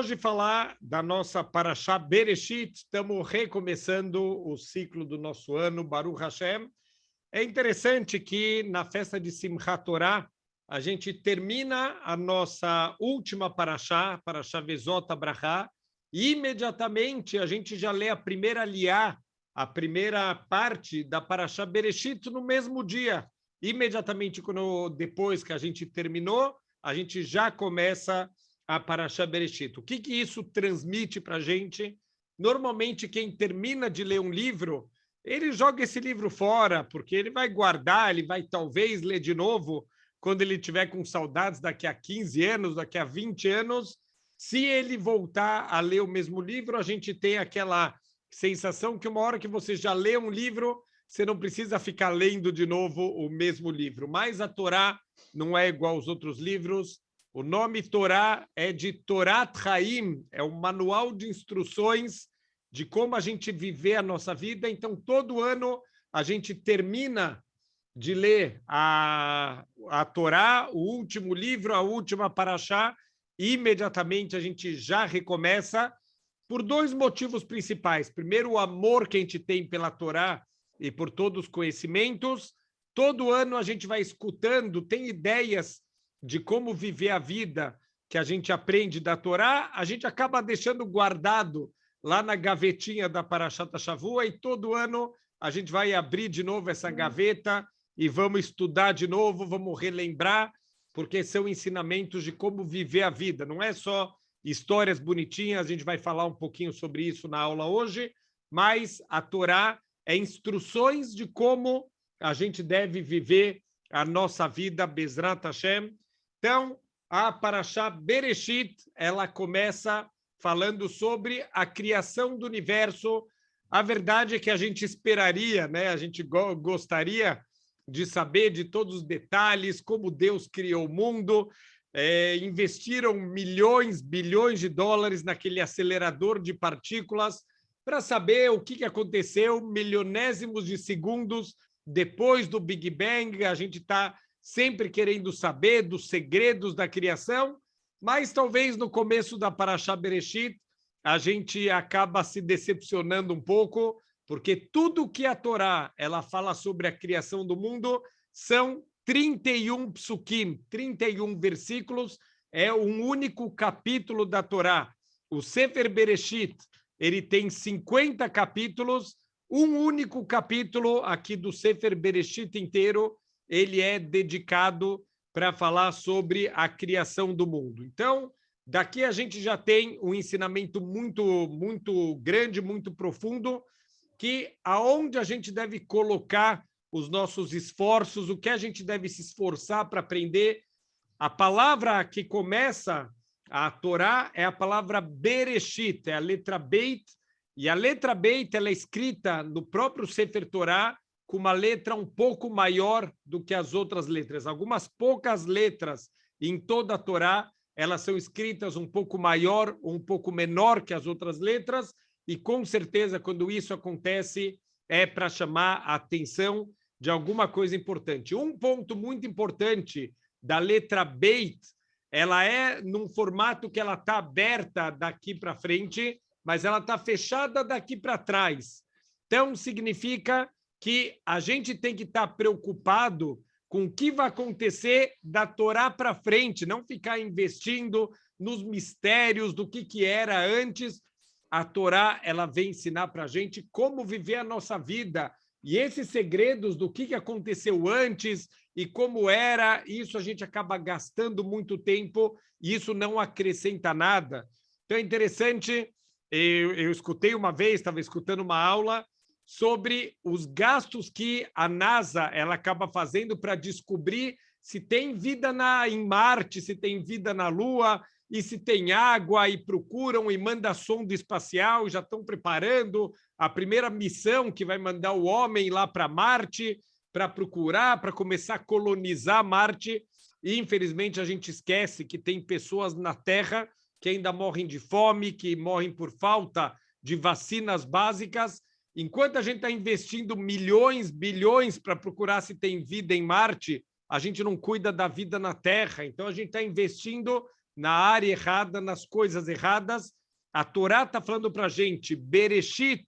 Hoje falar da nossa Parashá Bereshit, estamos recomeçando o ciclo do nosso ano, Baruch Hashem. É interessante que na festa de Simchat Torah, a gente termina a nossa última Parashá, Parashá Vezot Abrahá, e imediatamente a gente já lê a primeira liá, a primeira parte da Parashá Bereshit no mesmo dia. Imediatamente depois que a gente terminou, a gente já começa a Parashá Bereshit. O que isso transmite para a gente? Normalmente, quem termina de ler um livro, ele joga esse livro fora, porque ele vai guardar, ele vai talvez ler de novo quando ele tiver com saudades daqui a 15 anos, daqui a 20 anos. Se ele voltar a ler o mesmo livro, a gente tem aquela sensação que uma hora que você já lê um livro, você não precisa ficar lendo de novo o mesmo livro. Mas a Torá não é igual aos outros livros. O nome Torá é de Torat Chaim, é um manual de instruções de como a gente viver a nossa vida. Então, todo ano a gente termina de ler a Torá, o último livro, a última Parashá, e imediatamente a gente já recomeça por dois motivos principais. Primeiro, o amor que a gente tem pela Torá e por todos os conhecimentos. Todo ano a gente vai escutando, tem ideias de como viver a vida que a gente aprende da Torá, a gente acaba deixando guardado lá na gavetinha da Parashat Shavua, e todo ano a gente vai abrir de novo essa gaveta e vamos estudar de novo, vamos relembrar, porque são ensinamentos de como viver a vida. Não é só histórias bonitinhas, a gente vai falar um pouquinho sobre isso na aula hoje, mas a Torá é instruções de como a gente deve viver a nossa vida, Bezrat Hashem. Então, a Parashá Bereshit, ela começa falando sobre a criação do universo. A verdade é que a gente esperaria, né? A gente gostaria de saber de todos os detalhes, como Deus criou o mundo. Investiram milhões, bilhões de dólares naquele acelerador de partículas para saber o que aconteceu milionésimos de segundos depois do Big Bang. A gente está sempre querendo saber dos segredos da criação, mas talvez no começo da Parashá Bereshit a gente acaba se decepcionando um pouco, porque tudo que a Torá ela fala sobre a criação do mundo são 31 psukim, 31 versículos, é um único capítulo da Torá. O Sefer Bereshit, ele tem 50 capítulos, um único capítulo aqui do Sefer Bereshit inteiro, ele é dedicado para falar sobre a criação do mundo. Então, daqui a gente já tem um ensinamento muito grande, muito profundo, que aonde a gente deve colocar os nossos esforços, o que a gente deve se esforçar para aprender. A palavra que começa a Torá é a palavra Bereshit, é a letra Beit, e a letra Beit ela é escrita no próprio Sefer Torá com uma letra um pouco maior do que as outras letras. Algumas poucas letras em toda a Torá, elas são escritas um pouco maior ou um pouco menor que as outras letras, e com certeza, quando isso acontece, é para chamar a atenção de alguma coisa importante. Um ponto muito importante da letra Beit, ela é num formato que ela está aberta daqui para frente, mas ela está fechada daqui para trás. Então, significa que a gente tem que estar preocupado com o que vai acontecer da Torá para frente, não ficar investindo nos mistérios do que era antes. A Torá ela vem ensinar para a gente como viver a nossa vida, e esses segredos do que aconteceu antes e como era, isso a gente acaba gastando muito tempo e isso não acrescenta nada. Então é interessante, eu escutei uma vez, estava escutando uma aula sobre os gastos que a NASA ela acaba fazendo para descobrir se tem vida em Marte, se tem vida na Lua, e se tem água, e procuram e manda sonda espacial, já estão preparando a primeira missão que vai mandar o homem lá para Marte, para procurar, para começar a colonizar Marte. E, infelizmente, a gente esquece que tem pessoas na Terra que ainda morrem de fome, que morrem por falta de vacinas básicas. Enquanto a gente está investindo milhões, bilhões para procurar se tem vida em Marte, a gente não cuida da vida na Terra. Então, a gente está investindo na área errada, nas coisas erradas. A Torá está falando para a gente, Bereshit,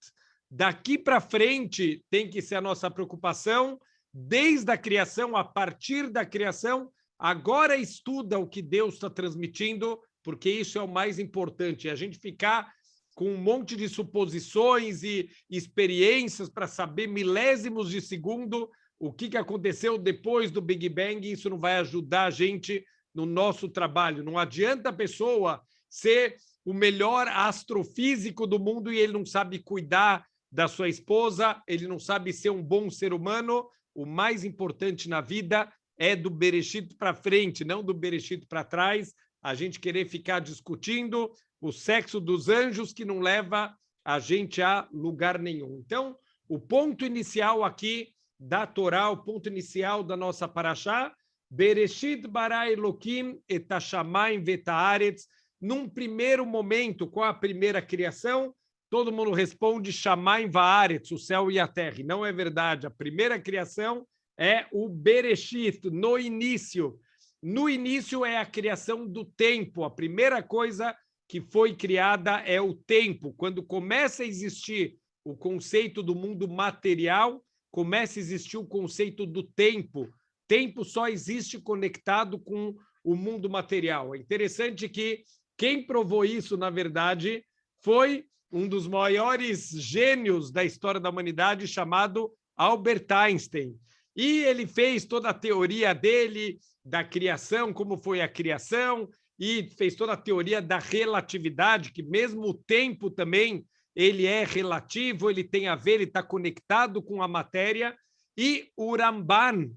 daqui para frente tem que ser a nossa preocupação, desde a criação, a partir da criação, agora estuda o que Deus está transmitindo, porque isso é o mais importante, a gente ficar com um monte de suposições e experiências para saber milésimos de segundo o que aconteceu depois do Big Bang, isso não vai ajudar a gente no nosso trabalho. Não adianta a pessoa ser o melhor astrofísico do mundo e ele não sabe cuidar da sua esposa, ele não sabe ser um bom ser humano. O mais importante na vida é do Bereshit para frente, não do Bereshit para trás. A gente querer ficar discutindo o sexo dos anjos que não leva a gente a lugar nenhum. Então, o ponto inicial aqui da Torá, o ponto inicial da nossa paraxá, Bereshit bara Elokim et hashamayim vet haaretz. Num primeiro momento, com a primeira criação, todo mundo responde Shamayim va'aretz, o céu e a terra. E não é verdade. A primeira criação é o Bereshit, no início. No início é a criação do tempo. A primeira coisa que foi criada é o tempo. Quando começa a existir o conceito do mundo material, começa a existir o conceito do tempo. Tempo só existe conectado com o mundo material. É interessante que quem provou isso, na verdade, foi um dos maiores gênios da história da humanidade, chamado Albert Einstein. E ele fez toda a teoria dele da criação, como foi a criação, e fez toda a teoria da relatividade, que mesmo o tempo também ele é relativo, ele tem a ver, ele está conectado com a matéria. E o Ramban,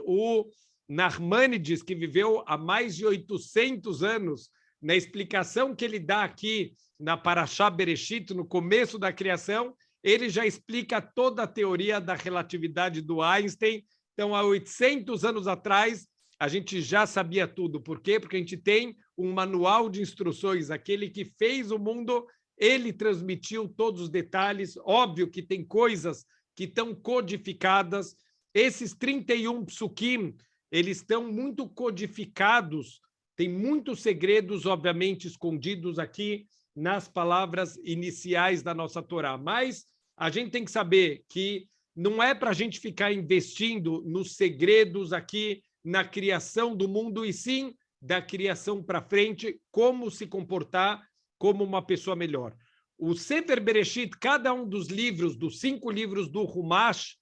o Nachmanides, que viveu há mais de 800 anos, na explicação que ele dá aqui na Parashá Bereshit, no começo da criação, ele já explica toda a teoria da relatividade do Einstein. Então, há 800 anos atrás, a gente já sabia tudo. Por quê? Porque a gente tem um manual de instruções. Aquele que fez o mundo, ele transmitiu todos os detalhes. Óbvio que tem coisas que estão codificadas. Esses 31 psukim, eles estão muito codificados. Tem muitos segredos, obviamente, escondidos aqui nas palavras iniciais da nossa Torá. Mas a gente tem que saber que não é para a gente ficar investindo nos segredos aqui, na criação do mundo, e sim da criação para frente, como se comportar como uma pessoa melhor. O Sefer Bereshit, cada um dos livros, dos 5 livros do Humash,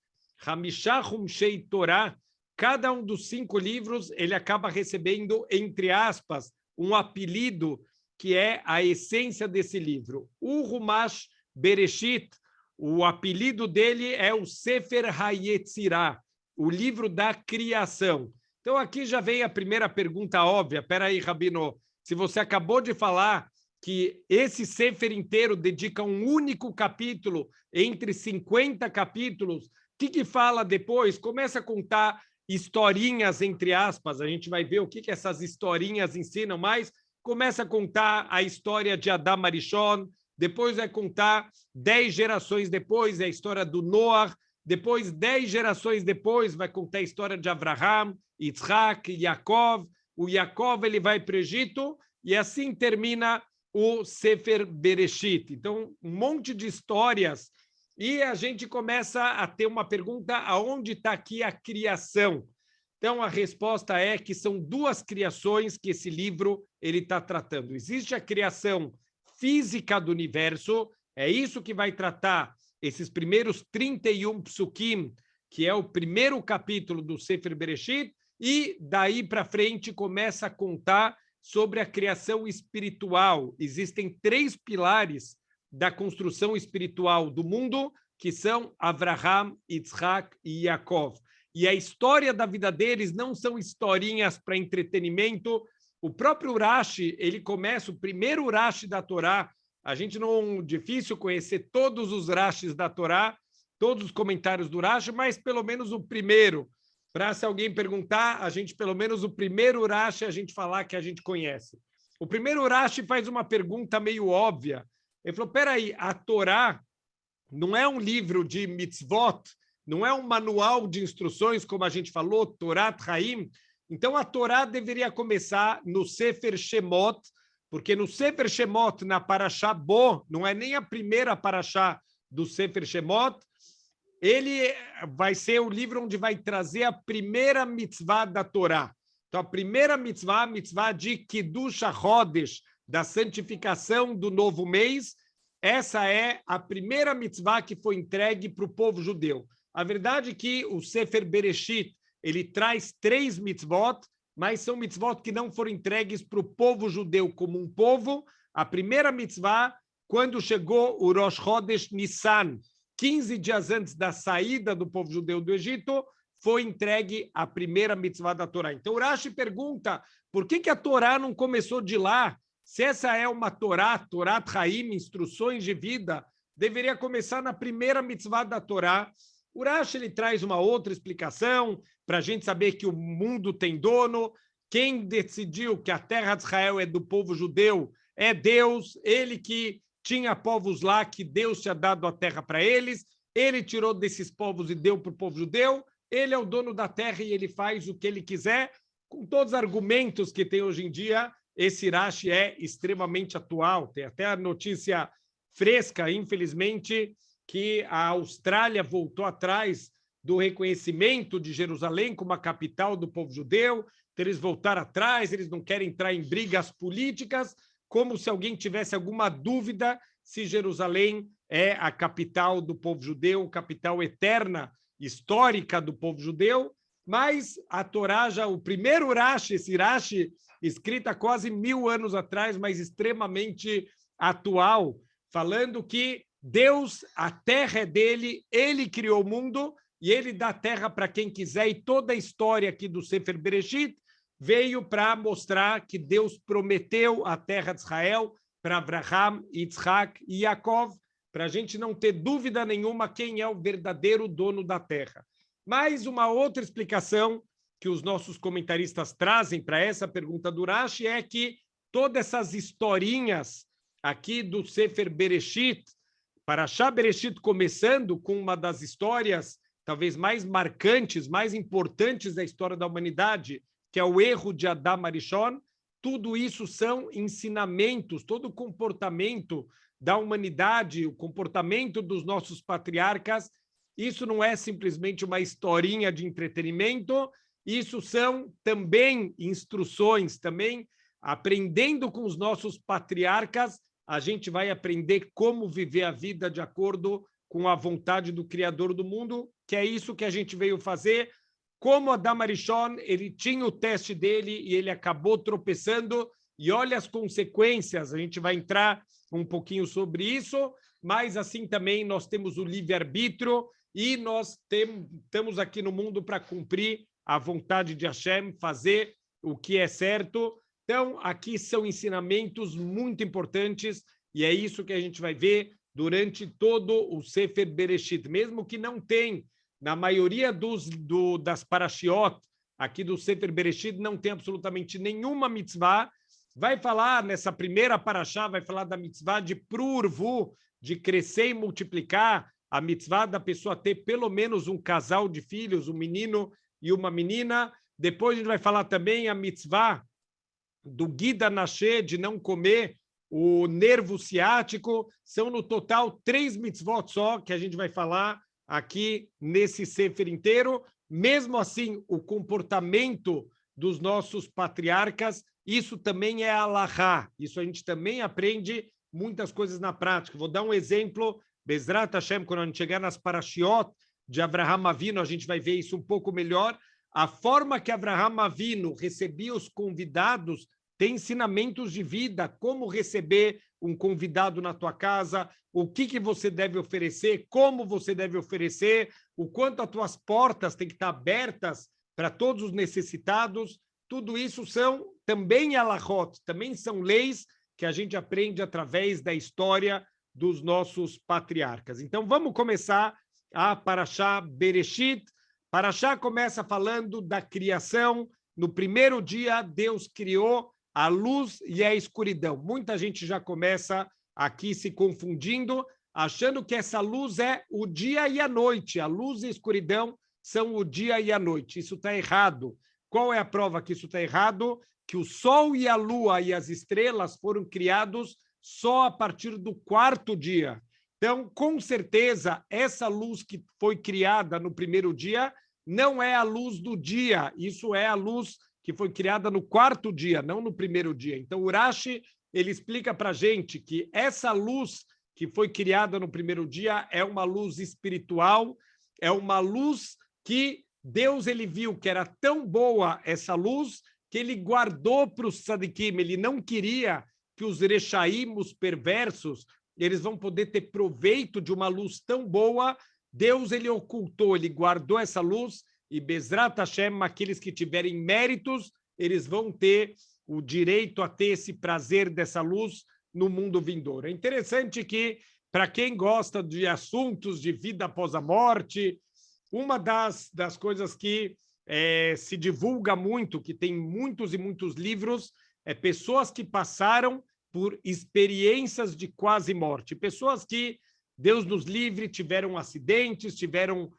Hamishah Humshei Torá, cada um dos 5 livros, ele acaba recebendo, entre aspas, um apelido que é a essência desse livro. O Humash Bereshit, o apelido dele é o Sefer HaYetzirah, o livro da criação. Então, aqui já vem a primeira pergunta óbvia. Espera aí, Rabino, se você acabou de falar que esse Sefer inteiro dedica um único capítulo entre 50 capítulos, o que fala depois? Começa a contar historinhas, entre aspas, a gente vai ver o que essas historinhas ensinam, mas começa a contar a história de Adam Arishon, depois vai contar 10 gerações depois, a história do Noah, depois 10 gerações depois vai contar a história de Abraham, Yitzhak, Yaakov. O Yaakov ele vai para o Egito e assim termina o Sefer Bereshit. Então, um monte de histórias. E a gente começa a ter uma pergunta: aonde está aqui a criação? Então, a resposta é que são 2 criações que esse livro ele está tratando. Existe a criação física do universo, é isso que vai tratar esses primeiros 31 psukim, que é o primeiro capítulo do Sefer Bereshit, e daí para frente começa a contar sobre a criação espiritual. Existem 3 pilares da construção espiritual do mundo, que são Abraham, Yitzhak e Yaakov. E a história da vida deles não são historinhas para entretenimento. O próprio Rashi, ele começa, o primeiro Rashi da Torá, a gente não é difícil conhecer todos os Rashis da Torá, todos os comentários do Rashi, mas pelo menos o primeiro, para se alguém perguntar, a gente pelo menos o primeiro Rashi a gente falar que a gente conhece. O primeiro Rashi faz uma pergunta meio óbvia. Ele falou, peraí, a Torá não é um livro de mitzvot, não é um manual de instruções, como a gente falou, Torat Haim. Então, a Torá deveria começar no Sefer Shemot, porque no Sefer Shemot, na Parashá Bo, não é nem a primeira Parashá do Sefer Shemot, ele vai ser o livro onde vai trazer a primeira mitzvah da Torá. Então, a primeira mitzvah, a mitzvah de Kiddush HaChodesh, da santificação do novo mês, essa é a primeira mitzvah que foi entregue para o povo judeu. A verdade é que o Sefer Bereshit, ele traz 3 mitzvot, mas são mitzvot que não foram entregues para o povo judeu como um povo. A primeira mitzvah, quando chegou o Rosh Chodesh Nissan, 15 dias antes da saída do povo judeu do Egito, foi entregue a primeira mitzvah da Torá. Então, o Rashi pergunta, por que a Torá não começou de lá? Se essa é uma Torá, Torat Haim, instruções de vida, deveria começar na primeira mitzvah da Torá. O Rashi ele traz uma outra explicação para a gente saber que o mundo tem dono. Quem decidiu que a terra de Israel é do povo judeu é Deus, ele que tinha povos lá que Deus tinha dado a terra para eles, ele tirou desses povos e deu para o povo judeu, ele é o dono da terra e ele faz o que ele quiser, com todos os argumentos que tem hoje em dia. Esse Rashi é extremamente atual, tem até a notícia fresca, infelizmente, que a Austrália voltou atrás do reconhecimento de Jerusalém como a capital do povo judeu, então eles voltaram atrás, eles não querem entrar em brigas políticas, como se alguém tivesse alguma dúvida se Jerusalém é a capital do povo judeu, capital eterna, histórica do povo judeu, mas a Torá já, o primeiro Rashi, esse Rashi escrito há quase 1000 anos atrás, mas extremamente atual, falando que Deus, a terra é dele, ele criou o mundo e ele dá terra para quem quiser, e toda a história aqui do Sefer Bereshit veio para mostrar que Deus prometeu a terra de Israel para Abraham, Yitzhak e Yaakov, para a gente não ter dúvida nenhuma quem é o verdadeiro dono da terra. Mais uma outra explicação que os nossos comentaristas trazem para essa pergunta do Rashi é que todas essas historinhas aqui do Sefer Bereshit, Parashá Bereshit começando com uma das histórias talvez mais marcantes, mais importantes da história da humanidade, que é o erro de Adam Arishon, tudo isso são ensinamentos, todo o comportamento da humanidade, o comportamento dos nossos patriarcas, isso não é simplesmente uma historinha de entretenimento, isso são também instruções, também aprendendo com os nossos patriarcas, a gente vai aprender como viver a vida de acordo com a vontade do Criador do mundo, que é isso que a gente veio fazer. Como Adam Arishon, ele tinha o teste dele e ele acabou tropeçando, e olha as consequências, a gente vai entrar um pouquinho sobre isso, mas assim também nós temos o livre-arbítrio e nós estamos aqui no mundo para cumprir a vontade de Hashem, fazer o que é certo. Então, aqui são ensinamentos muito importantes e é isso que a gente vai ver durante todo o Sefer Bereshit, mesmo que não tem, na maioria das parashiot, aqui do Sefer Bereshit, não tem absolutamente nenhuma mitzvah. Vai falar, nessa primeira parashá, vai falar da mitzvah de prurvu, de crescer e multiplicar, a mitzvah da pessoa ter pelo menos um casal de filhos, um menino e uma menina. Depois a gente vai falar também a mitzvah do Gida Nasher, de não comer o nervo ciático. São no total 3 mitzvot só que a gente vai falar aqui nesse Sefer inteiro. Mesmo assim, o comportamento dos nossos patriarcas, isso também é alahá. Isso a gente também aprende muitas coisas na prática. Vou dar um exemplo. Bezrat Hashem, quando a gente chegar nas parashiot de Avraham Avinu, a gente vai ver isso um pouco melhor. A forma que Avraham Avinu recebia os convidados tem ensinamentos de vida, como receber um convidado na tua casa, o que você deve oferecer, como você deve oferecer, o quanto as tuas portas têm que estar abertas para todos os necessitados. Tudo isso são também alahot, também são leis que a gente aprende através da história dos nossos patriarcas. Então, vamos começar a Parashá Bereshit. Parashá começa falando da criação. No primeiro dia, Deus criou a luz e a escuridão. Muita gente já começa aqui se confundindo, achando que essa luz é o dia e a noite. A luz e a escuridão são o dia e a noite. Isso está errado. Qual é a prova que isso está errado? Que o Sol e a Lua e as estrelas foram criados só a partir do quarto dia. Então, com certeza, essa luz que foi criada no primeiro dia não é a luz do dia, isso é a luz que foi criada no quarto dia, não no primeiro dia. Então, o Rashi, ele explica para a gente que essa luz que foi criada no primeiro dia é uma luz espiritual, é uma luz que Deus ele viu que era tão boa essa luz que ele guardou para os tzadikim, ele não queria que os rechaim, os perversos, eles vão poder ter proveito de uma luz tão boa. Deus ele ocultou, ele guardou essa luz e Bezrat Hashem, aqueles que tiverem méritos, eles vão ter o direito a ter esse prazer dessa luz no mundo vindouro. É interessante que, para quem gosta de assuntos de vida após a morte, uma das coisas que se divulga muito, que tem muitos e muitos livros, é pessoas que passaram por experiências de quase morte, pessoas que, Deus nos livre, tiveram acidentes, tiveram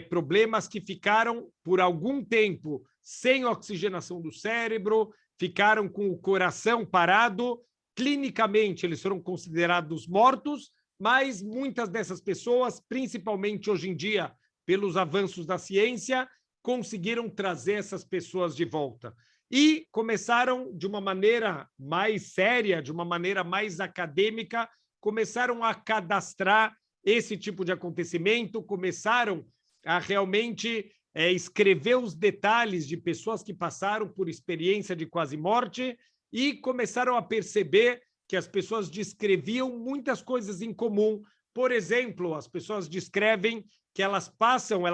problemas que ficaram por algum tempo sem oxigenação do cérebro, ficaram com o coração parado, clinicamente eles foram considerados mortos, mas muitas dessas pessoas, principalmente hoje em dia, pelos avanços da ciência, conseguiram trazer essas pessoas de volta. E começaram, de uma maneira mais séria, de uma maneira mais acadêmica, começaram a cadastrar esse tipo de acontecimento, começaram a realmente escrever os detalhes de pessoas que passaram por experiência de quase morte e começaram a perceber que as pessoas descreviam muitas coisas em comum. Por exemplo, as pessoas descrevem que elas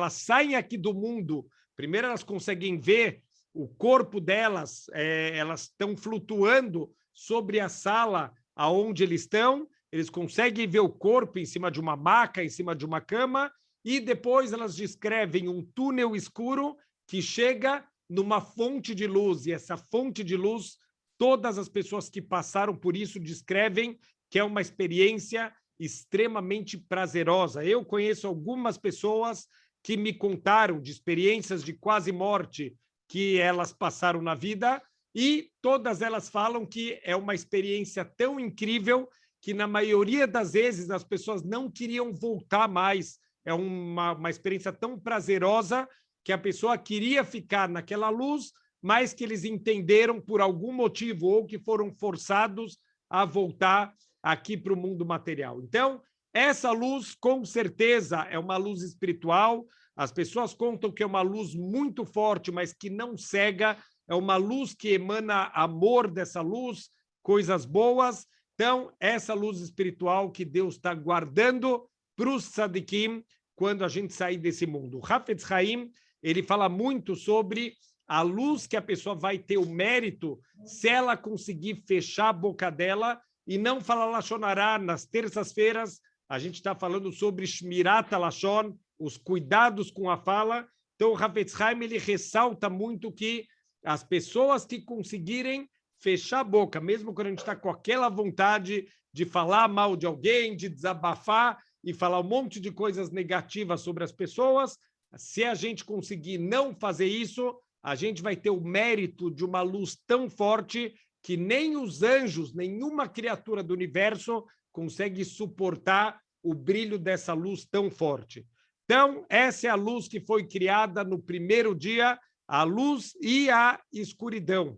saem aqui do mundo, primeiro elas conseguem ver o corpo delas, elas estão flutuando sobre a sala aonde eles estão, eles conseguem ver o corpo em cima de uma maca, em cima de uma cama, e depois elas descrevem um túnel escuro que chega numa fonte de luz, e essa fonte de luz, todas as pessoas que passaram por isso descrevem que é uma experiência extremamente prazerosa. Eu conheço algumas pessoas que me contaram de experiências de quase morte que elas passaram na vida e todas elas falam que é uma experiência tão incrível que, na maioria das vezes, as pessoas não queriam voltar mais. É uma experiência tão prazerosa que a pessoa queria ficar naquela luz, mas que eles entenderam por algum motivo ou que foram forçados a voltar aqui para o mundo material. Então, essa luz, com certeza, é uma luz espiritual. As pessoas contam que é uma luz muito forte, mas que não cega. É uma luz que emana amor dessa luz, coisas boas. Então, essa luz espiritual que Deus está guardando para os tzadikim quando a gente sair desse mundo. O Hafetz Haim, ele fala muito sobre a luz que a pessoa vai ter o mérito se ela conseguir fechar a boca dela e não falar Lashon Hará. Nas terças-feiras, a gente está falando sobre Shmirat HaLashon, os cuidados com a fala. Então, o Hafetz Haim, ele ressalta muito que as pessoas que conseguirem fechar a boca, mesmo quando a gente está com aquela vontade de falar mal de alguém, de desabafar e falar um monte de coisas negativas sobre as pessoas, se a gente conseguir não fazer isso, a gente vai ter o mérito de uma luz tão forte que nem os anjos, nenhuma criatura do universo consegue suportar o brilho dessa luz tão forte. Então, essa é a luz que foi criada no primeiro dia, a luz e a escuridão.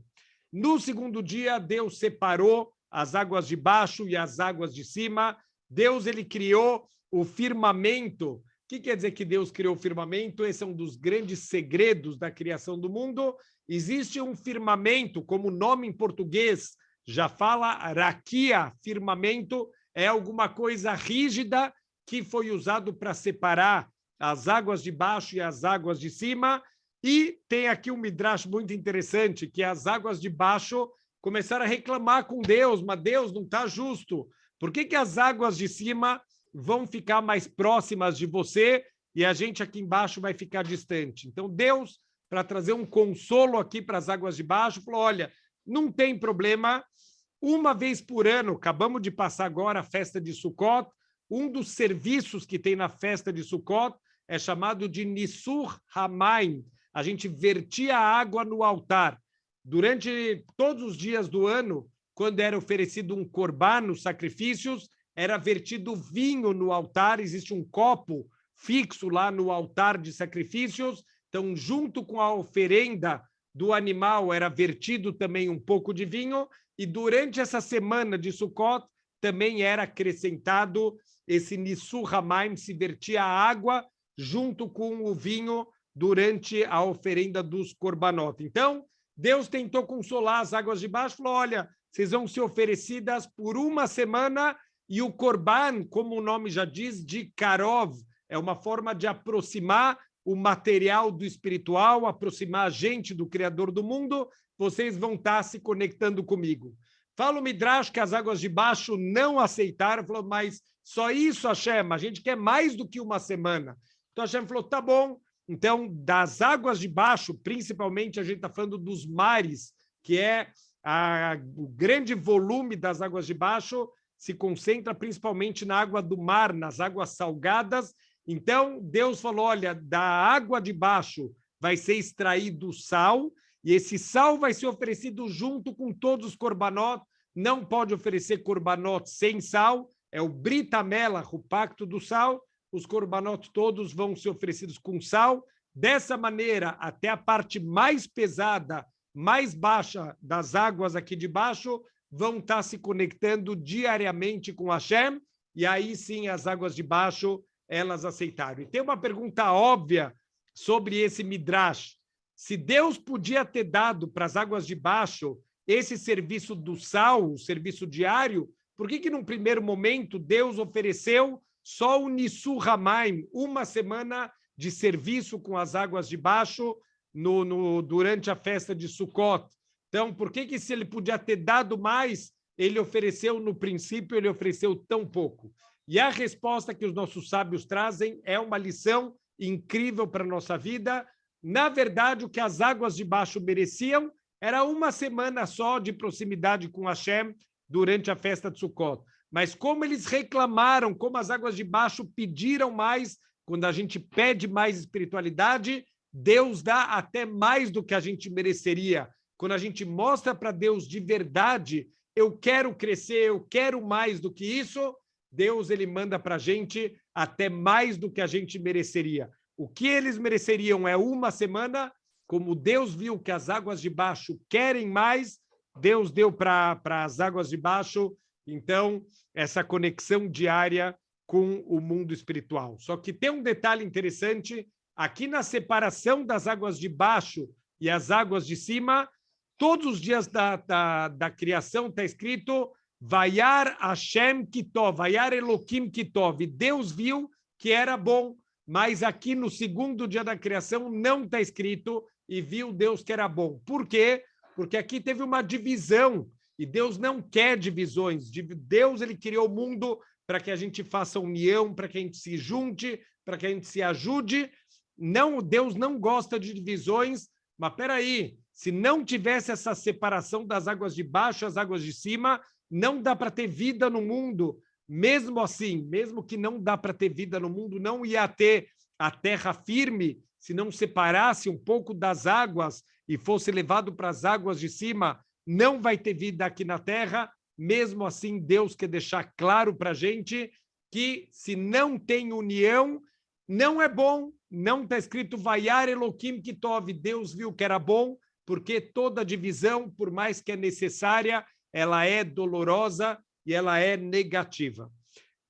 No segundo dia, Deus separou as águas de baixo e as águas de cima. Deus ele criou o firmamento. O que quer dizer que Deus criou o firmamento? Esse é um dos grandes segredos da criação do mundo. Existe um firmamento, como o nome em português já fala, raquia, firmamento, é alguma coisa rígida que foi usado para separar as águas de baixo e as águas de cima. E tem aqui um midrash muito interessante, que as águas de baixo começaram a reclamar com Deus, mas Deus não está justo. Por que as águas de cima vão ficar mais próximas de você e a gente aqui embaixo vai ficar distante? Então Deus, para trazer um consolo aqui para as águas de baixo, falou, olha, não tem problema, uma vez por ano, acabamos de passar agora a festa de Sukkot, um dos serviços que tem na festa de Sukkot é chamado de Nisur Hamaim. a gente vertia água no altar. Durante todos os dias do ano, quando era oferecido um corban nos sacrifícios, era vertido vinho no altar, existe um copo fixo lá no altar de sacrifícios, então, junto com a oferenda do animal, era vertido também um pouco de vinho, e durante essa semana de Sukkot, também era acrescentado esse Nissur Hamaim, se vertia água junto com o vinho durante a oferenda dos korbanot. Então, Deus tentou consolar as águas de baixo, falou, olha, vocês vão ser oferecidas por uma semana, e o korban, como o nome já diz, de karov, é uma forma de aproximar o material do espiritual, aproximar a gente do Criador do mundo, vocês vão estar se conectando comigo. Fala o Midrash que as águas de baixo não aceitaram, falou, mas só isso, Hashem, a gente quer mais do que uma semana. Então Hashem falou, tá bom, então das águas de baixo, principalmente a gente está falando dos mares, que é o grande volume das águas de baixo, se concentra principalmente na água do mar, nas águas salgadas. Então, Deus falou, olha, da água de baixo vai ser extraído sal, e esse sal vai ser oferecido junto com todos os korbanot, não pode oferecer korbanot sem sal, é o Brit HaMelach, o pacto do sal, os korbanot todos vão ser oferecidos com sal. Dessa maneira, até a parte mais pesada, mais baixa das águas aqui de baixo, vão estar se conectando diariamente com Hashem, e aí sim as águas de baixo, elas aceitaram. E tem uma pergunta óbvia sobre esse Midrash. Se Deus podia ter dado para as águas de baixo esse serviço do sal, o serviço diário, por que num primeiro momento Deus ofereceu só o Nissur Hamaim, uma semana de serviço com as águas de baixo durante a festa de Sukkot? Então, por que se ele podia ter dado mais, ele ofereceu no princípio, ele ofereceu tão pouco? E a resposta que os nossos sábios trazem é uma lição incrível para a nossa vida. Na verdade, o que as águas de baixo mereciam era uma semana só de proximidade com Hashem durante a festa de Sukkot. Mas como eles reclamaram, como as águas de baixo pediram mais, quando a gente pede mais espiritualidade, Deus dá até mais do que a gente mereceria. Quando a gente mostra para Deus de verdade, eu quero crescer, eu quero mais do que isso, Deus ele manda para a gente até mais do que a gente mereceria. O que eles mereceriam é uma semana, como Deus viu que as águas de baixo querem mais, Deus deu para as águas de baixo, então, essa conexão diária com o mundo espiritual. Só que tem um detalhe interessante, aqui na separação das águas de baixo e as águas de cima, todos os dias da criação está escrito Vayar Hashem Kitov, Vayar Elohim Kitov. Deus viu que era bom, mas aqui no segundo dia da criação não está escrito e viu Deus que era bom. Por quê? Porque aqui teve uma divisão e Deus não quer divisões. Deus ele criou o mundo para que a gente faça união, para que a gente se junte, para que a gente se ajude. Não, Deus não gosta de divisões, mas espera aí, se não tivesse essa separação das águas de baixo às águas de cima, não dá para ter vida no mundo. Mesmo assim, mesmo que não dá para ter vida no mundo, não ia ter a terra firme se não separasse um pouco das águas e fosse levado para as águas de cima, não vai ter vida aqui na terra. Mesmo assim, Deus quer deixar claro para a gente que se não tem união, não é bom. Não está escrito Vayar Elohim Kitov, Deus viu que era bom, porque toda divisão, por mais que é necessária, ela é dolorosa e ela é negativa.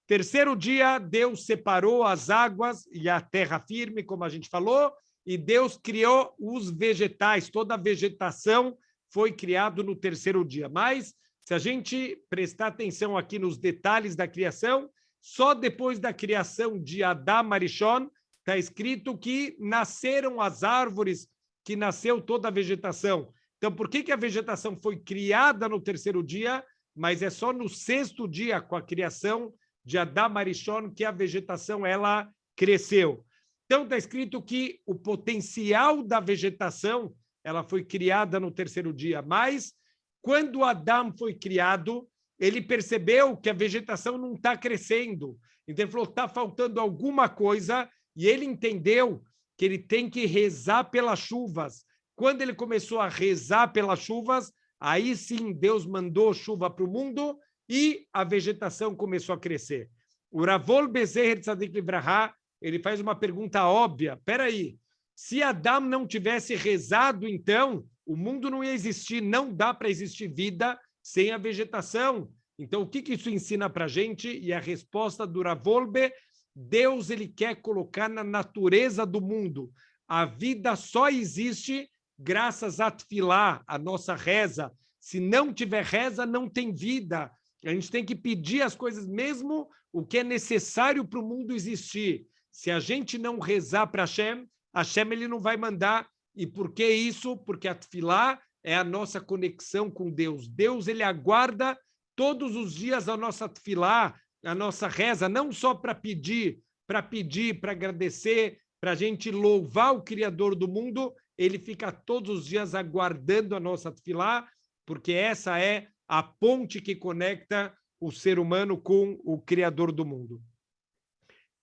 Terceiro dia, Deus separou as águas e a terra firme, como a gente falou, e Deus criou os vegetais, toda a vegetação foi criado no terceiro dia. Mas, se a gente prestar atenção aqui nos detalhes da criação, só depois da criação de Adam Arishon, está escrito que nasceram as árvores, que nasceu toda a vegetação. Então, por que a vegetação foi criada no terceiro dia, mas é só no sexto dia, com a criação de Adam Arishon, que a vegetação ela cresceu? Então, está escrito que o potencial da vegetação ela foi criada no terceiro dia, mas quando Adão foi criado, ele percebeu que a vegetação não está crescendo. Então, ele falou, está faltando alguma coisa, e ele entendeu que ele tem que rezar pelas chuvas. Quando ele começou a rezar pelas chuvas, aí sim Deus mandou chuva para o mundo e a vegetação começou a crescer. O Ravol Bezeher Tzadik Livrahá, ele faz uma pergunta óbvia. Espera aí, se Adão não tivesse rezado, então, o mundo não ia existir. Não dá para existir vida sem a vegetação. Então, o que isso ensina para a gente? E a resposta do Ravolbe, Deus ele quer colocar na natureza do mundo. A vida só existe graças a Tfilá, a nossa reza. Se não tiver reza, não tem vida. A gente tem que pedir as coisas, mesmo o que é necessário para o mundo existir. Se a gente não rezar para Hashem ele não vai mandar. E por que isso? Porque a Tfilá é a nossa conexão com Deus. Deus ele aguarda todos os dias a nossa tefilá, a nossa reza, não só para pedir, para agradecer, para a gente louvar o Criador do mundo, ele fica todos os dias aguardando a nossa tefilá, porque essa é a ponte que conecta o ser humano com o Criador do mundo.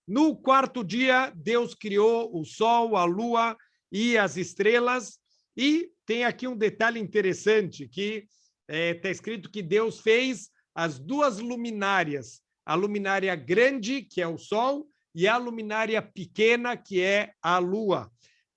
No quarto dia, Deus criou o sol, a lua e as estrelas, e tem aqui um detalhe interessante, que está escrito que Deus fez as duas luminárias, a luminária grande, que é o Sol, e a luminária pequena, que é a Lua.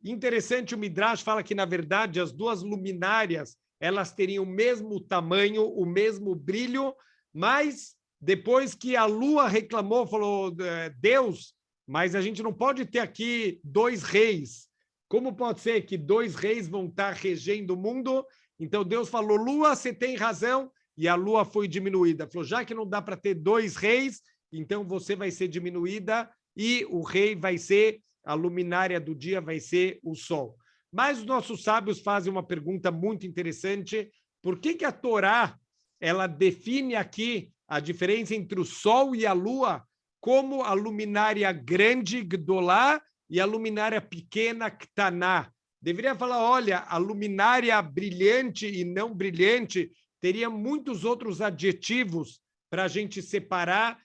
Interessante, o Midrash fala que, na verdade, as duas luminárias elas teriam o mesmo tamanho, o mesmo brilho, mas depois que a Lua reclamou, falou, Deus, mas a gente não pode ter aqui dois reis. Como pode ser que dois reis vão estar regendo o mundo? Então Deus falou, Lua, você tem razão, e a Lua foi diminuída. Falou, já que não dá para ter dois reis, então você vai ser diminuída e o rei vai ser, a luminária do dia vai ser o Sol. Mas os nossos sábios fazem uma pergunta muito interessante, por que a Torá ela define aqui a diferença entre o Sol e a Lua como a luminária grande, Gdolá, e a luminária pequena, Ktaná? Deveria falar, olha, a luminária brilhante e não brilhante teria muitos outros adjetivos para a gente separar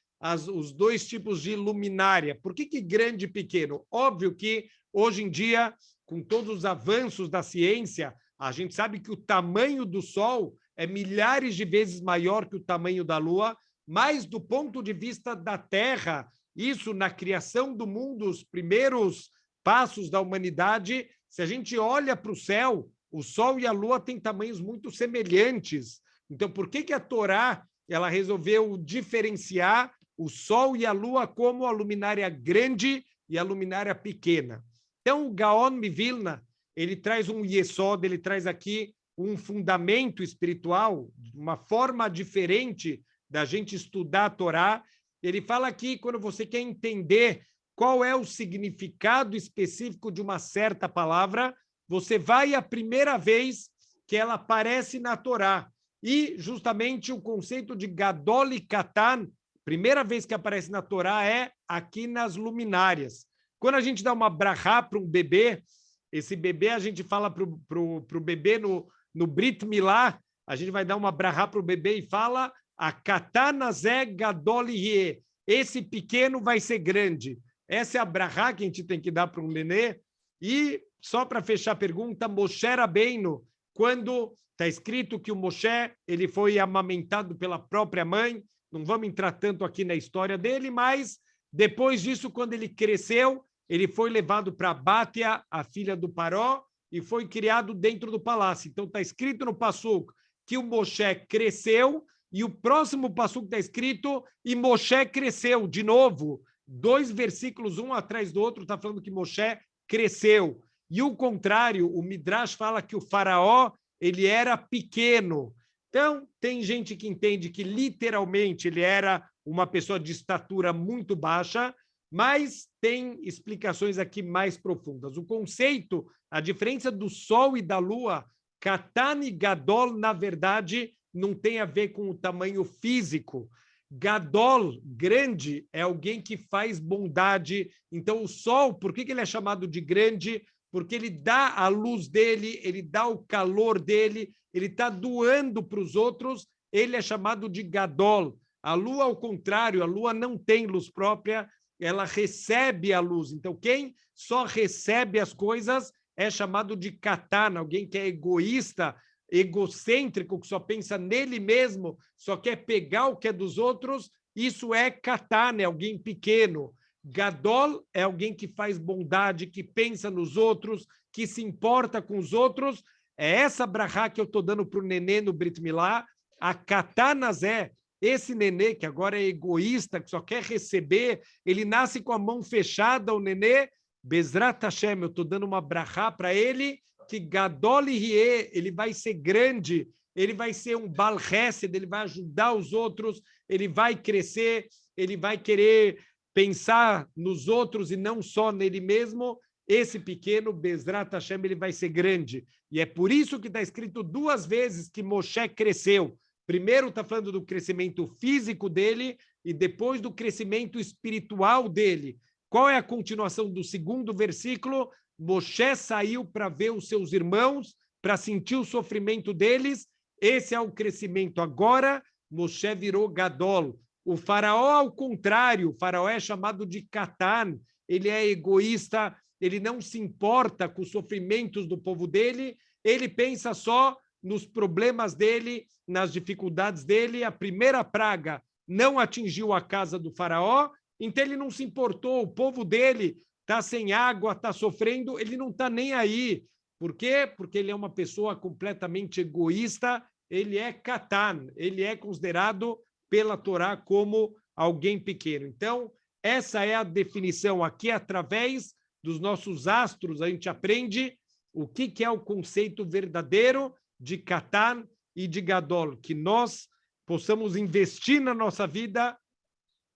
os dois tipos de luminária. Por que grande e pequeno? Óbvio que, hoje em dia, com todos os avanços da ciência, a gente sabe que o tamanho do Sol é milhares de vezes maior que o tamanho da Lua, mas do ponto de vista da Terra, isso na criação do mundo, os primeiros passos da humanidade, se a gente olha para o céu, o Sol e a Lua têm tamanhos muito semelhantes. Então, por que a Torá ela resolveu diferenciar o Sol e a Lua como a luminária grande e a luminária pequena? Então, o Gaon Mivilna, ele traz um yesod, ele traz aqui um fundamento espiritual, uma forma diferente da gente estudar a Torá. Ele fala aqui, quando você quer entender qual é o significado específico de uma certa palavra, você vai a primeira vez que ela aparece na Torá. E, justamente, o conceito de Gadol e Katan, primeira vez que aparece na Torá é aqui nas luminárias. Quando a gente dá uma brachá para um bebê, esse bebê a gente fala para o bebê no Brit Milá, a gente vai dar uma brachá para o bebê e fala a Katan Zé Gadol Yeh. Esse pequeno vai ser grande. Essa é a brachá que a gente tem que dar para um nenê. E, só para fechar a pergunta, Moshe Rabbeinu, quando está escrito que o Moshe ele foi amamentado pela própria mãe, não vamos entrar tanto aqui na história dele, mas depois disso, quando ele cresceu, ele foi levado para Bátia, a filha do Paró, e foi criado dentro do palácio. Então está escrito no Passuco que o Moshe cresceu, e o próximo Passuco está escrito, e Moshe cresceu, de novo. 2 versículos, um atrás do outro, está falando que Moshe cresceu. E o contrário, o Midrash fala que o faraó ele era pequeno. Então, tem gente que entende que literalmente ele era uma pessoa de estatura muito baixa, mas tem explicações aqui mais profundas. O conceito, a diferença do Sol e da Lua, Katan e Gadol, na verdade, não tem a ver com o tamanho físico. Gadol, grande, é alguém que faz bondade. Então, o Sol, por que ele é chamado de grande? Porque ele dá a luz dele, ele dá o calor dele, ele está doando para os outros, ele é chamado de Gadol. A Lua, ao contrário, a Lua não tem luz própria, ela recebe a luz. Então, quem só recebe as coisas é chamado de katana, alguém que é egoísta, egocêntrico, que só pensa nele mesmo, só quer pegar o que é dos outros. Isso é katana, é alguém pequeno. Gadol é alguém que faz bondade, que pensa nos outros, que se importa com os outros. É essa brachá que eu estou dando para o nenê no Brit Milá. A katanazé, esse nenê que agora é egoísta, que só quer receber, ele nasce com a mão fechada, o nenê, Bezrat Hashem, eu estou dando uma brachá para ele, que Gadol Rie, ele vai ser grande, ele vai ser um Bal Chesed, ele vai ajudar os outros, ele vai crescer, ele vai querer pensar nos outros e não só nele mesmo. Esse pequeno, Bezrat Hashem, ele vai ser grande. E é por isso que está escrito 2 vezes que Moshe cresceu. Primeiro está falando do crescimento físico dele e depois do crescimento espiritual dele. Qual é a continuação do segundo versículo? Moshe saiu para ver os seus irmãos, para sentir o sofrimento deles. Esse é o crescimento. Agora, Moshe virou Gadol. O faraó, ao contrário, o faraó é chamado de Katan. Ele é egoísta, ele não se importa com os sofrimentos do povo dele, ele pensa só nos problemas dele, nas dificuldades dele. A primeira praga não atingiu a casa do faraó, então ele não se importou. O povo dele está sem água, está sofrendo, ele não está nem aí. Por quê? Porque ele é uma pessoa completamente egoísta, ele é Katan, ele é considerado pela Torá como alguém pequeno. Então, essa é a definição aqui. Através dos nossos astros, a gente aprende o que é o conceito verdadeiro de Katan e de Gadol, que nós possamos investir na nossa vida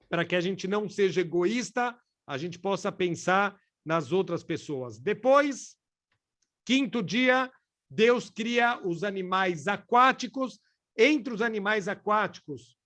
para que a gente não seja egoísta, a gente possa pensar nas outras pessoas. Depois, 5º dia, Deus cria os animais aquáticos. Entre os animais aquáticos,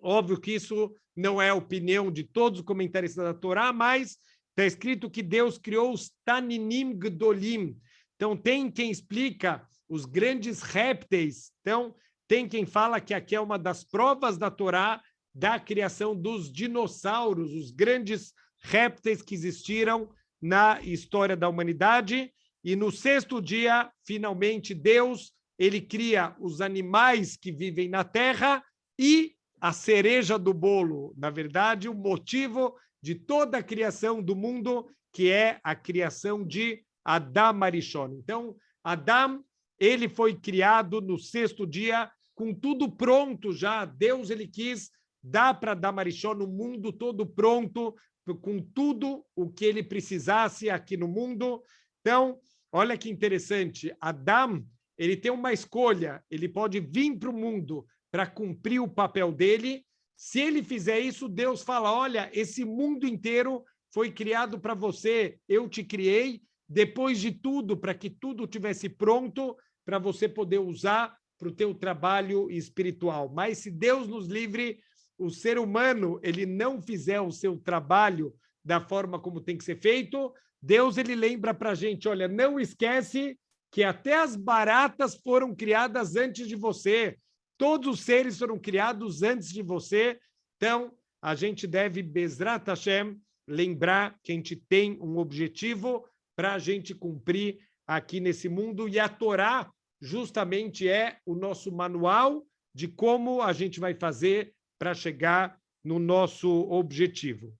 óbvio que isso não é a opinião de todos os comentaristas da Torá, mas está escrito que Deus criou os Taninim Gdolim. Então, tem quem explica os grandes répteis. Então, tem quem fala que aqui é uma das provas da Torá da criação dos dinossauros, os grandes répteis que existiram na história da humanidade. E no 6º dia, finalmente, Deus ele cria os animais que vivem na terra e a cereja do bolo, na verdade, o motivo de toda a criação do mundo, que é a criação de Adam Arishon. Então, Adam, ele foi criado no 6º dia, com tudo pronto já. Deus, ele quis dar para Adam Arishon o mundo todo pronto, com tudo o que ele precisasse aqui no mundo. Então, olha que interessante, Adam, ele tem uma escolha, ele pode vir para o mundo para cumprir o papel dele. Se ele fizer isso, Deus fala, olha, esse mundo inteiro foi criado para você, eu te criei, depois de tudo, para que tudo tivesse pronto, para você poder usar para o teu trabalho espiritual. Mas se Deus nos livre, o ser humano, ele não fizer o seu trabalho da forma como tem que ser feito, Deus, ele lembra para a gente, olha, não esquece que até as baratas foram criadas antes de você. Todos os seres foram criados antes de você. Então, a gente deve, Bezrat Hashem, lembrar que a gente tem um objetivo para a gente cumprir aqui nesse mundo. E a Torá, justamente, é o nosso manual de como a gente vai fazer para chegar no nosso objetivo.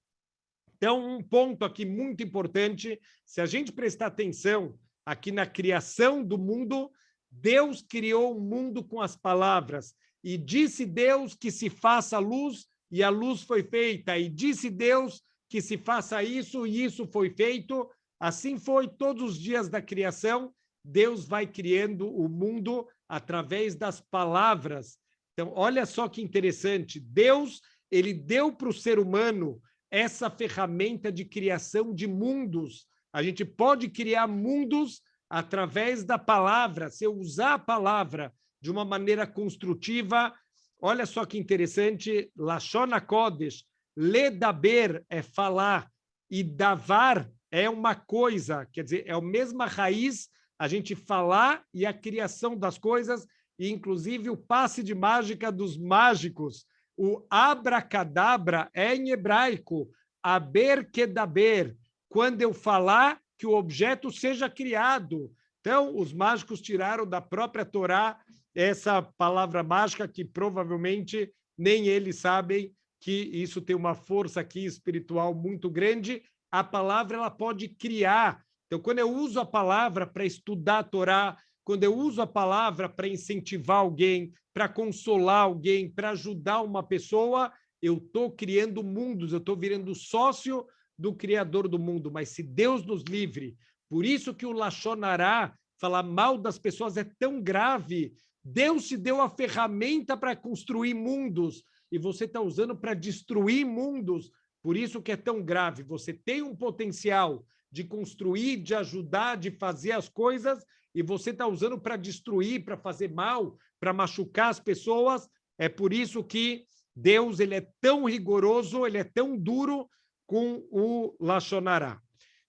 Então, um ponto aqui muito importante, se a gente prestar atenção aqui na criação do mundo, Deus criou o mundo com as palavras, e disse Deus que se faça luz, e a luz foi feita, e disse Deus que se faça isso, e isso foi feito. Assim foi todos os dias da criação, Deus vai criando o mundo através das palavras. Então, olha só que interessante, Deus, ele deu para o ser humano essa ferramenta de criação de mundos. A gente pode criar mundos através da palavra, se eu usar a palavra de uma maneira construtiva. Olha só que interessante, Lashon HaKodesh, ledaber é falar, e davar é uma coisa, quer dizer, é a mesma raiz, a gente falar e a criação das coisas, e inclusive o passe de mágica dos mágicos. O abracadabra é em hebraico, haber que daber, quando eu falar que o objeto seja criado. Então, os mágicos tiraram da própria Torá essa palavra mágica que provavelmente nem eles sabem que isso tem uma força aqui espiritual muito grande. A palavra ela pode criar. Então, quando eu uso a palavra para estudar a Torá, quando eu uso a palavra para incentivar alguém, para consolar alguém, para ajudar uma pessoa, eu estou criando mundos, eu estou virando sócio do Criador do mundo. Mas se Deus nos livre, por isso que o Lashon Hará, falar mal das pessoas, é tão grave. Deus te deu a ferramenta para construir mundos e você está usando para destruir mundos. Por isso que é tão grave. Você tem um potencial de construir, de ajudar, de fazer as coisas e você está usando para destruir, para fazer mal, para machucar as pessoas. É por isso que Deus ele é tão rigoroso, ele é tão duro com o Lashon Hará.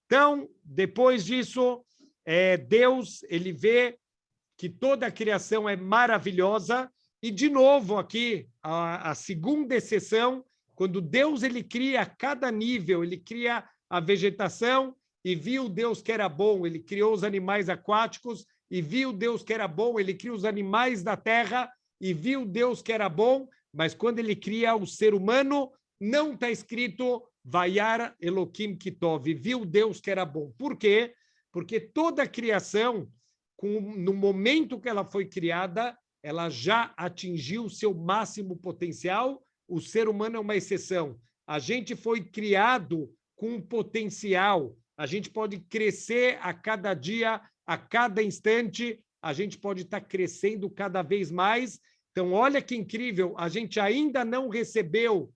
Então, depois disso, Deus ele vê que toda a criação é maravilhosa. E, de novo, aqui, a segunda exceção, quando Deus ele cria cada nível, ele cria a vegetação e viu Deus que era bom, ele criou os animais aquáticos e viu Deus que era bom, ele cria os animais da terra e viu Deus que era bom, mas quando ele cria o ser humano, não está escrito Vayar Elohim Kitov, viu Deus que era bom. Por quê? Porque toda a criação, no momento que ela foi criada, ela já atingiu o seu máximo potencial. O ser humano é uma exceção. A gente foi criado com um potencial. A gente pode crescer a cada dia, a cada instante. A gente pode estar crescendo cada vez mais. Então, olha que incrível. A gente ainda não recebeu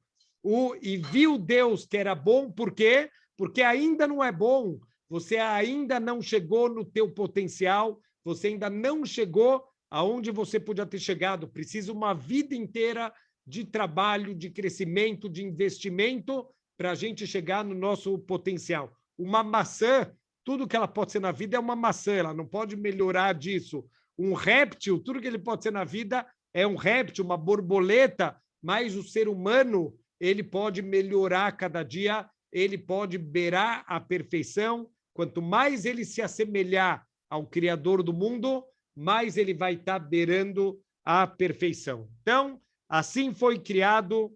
e viu Deus que era bom. Por quê? Porque ainda não é bom. Você ainda não chegou no teu potencial. Você ainda não chegou aonde você podia ter chegado. Precisa uma vida inteira de trabalho, de crescimento, de investimento para a gente chegar no nosso potencial. Uma maçã, tudo que ela pode ser na vida é uma maçã, ela não pode melhorar disso. Um réptil, tudo que ele pode ser na vida é um réptil, uma borboleta, mas o ser humano, ele pode melhorar cada dia, ele pode beirar a perfeição. Quanto mais ele se assemelhar ao Criador do mundo, mais ele vai estar beirando a perfeição. Então, assim foi criado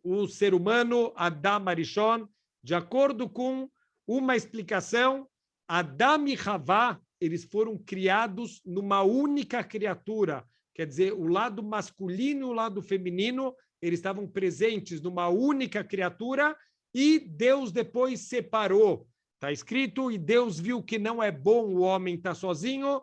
o ser humano, Adam Arishon, de acordo com uma explicação, Adam e Havá, eles foram criados numa única criatura, quer dizer, o lado masculino e o lado feminino, eles estavam presentes numa única criatura e Deus depois separou. Está escrito, e Deus viu que não é bom o homem estar sozinho,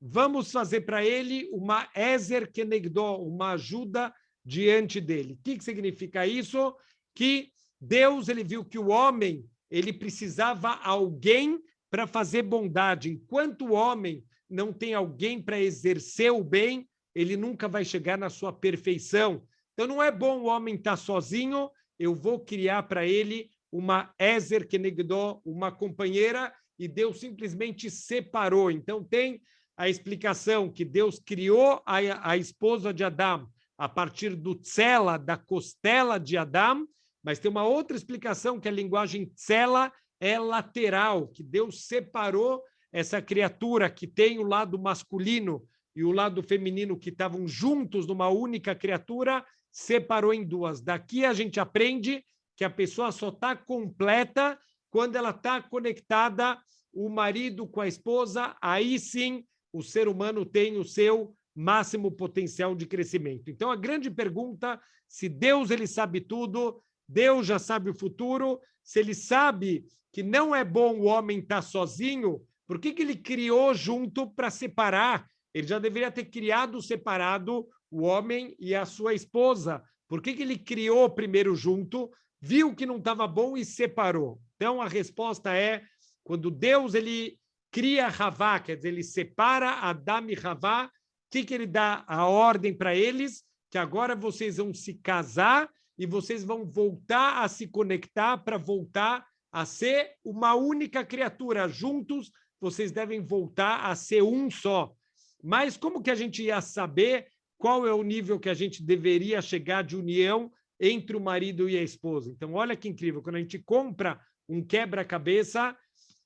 vamos fazer para ele uma Ezer Kenegdó, uma ajuda diante dele. O que significa isso? Que Deus ele viu que o homem ele precisava alguém para fazer bondade. Enquanto o homem não tem alguém para exercer o bem, ele nunca vai chegar na sua perfeição. Então não é bom o homem estar sozinho, eu vou criar para ele uma Ezer Kenegdó, uma companheira, e Deus simplesmente separou. Então tem a explicação que Deus criou a esposa de Adão a partir do tzela, da costela de Adão, mas tem uma outra explicação que a linguagem tzela é lateral, que Deus separou essa criatura que tem o lado masculino e o lado feminino que estavam juntos numa única criatura, separou em duas. Daqui a gente aprende que a pessoa só está completa quando ela está conectada, o marido com a esposa, aí sim o ser humano tem o seu máximo potencial de crescimento. Então, a grande pergunta, se Deus ele sabe tudo, Deus já sabe o futuro, se ele sabe que não é bom o homem estar sozinho, por que ele criou junto para separar? Ele já deveria ter criado separado o homem e a sua esposa. Por que ele criou primeiro junto, viu que não estava bom e separou? Então, a resposta é, quando Deus ele cria Havá, quer dizer, ele separa Adam e Havá, o que ele dá a ordem para eles? Que agora vocês vão se casar e vocês vão voltar a se conectar para voltar a ser uma única criatura. Juntos, vocês devem voltar a ser um só. Mas como que a gente ia saber qual é o nível que a gente deveria chegar de união entre o marido e a esposa. Então, olha que incrível, quando a gente compra um quebra-cabeça,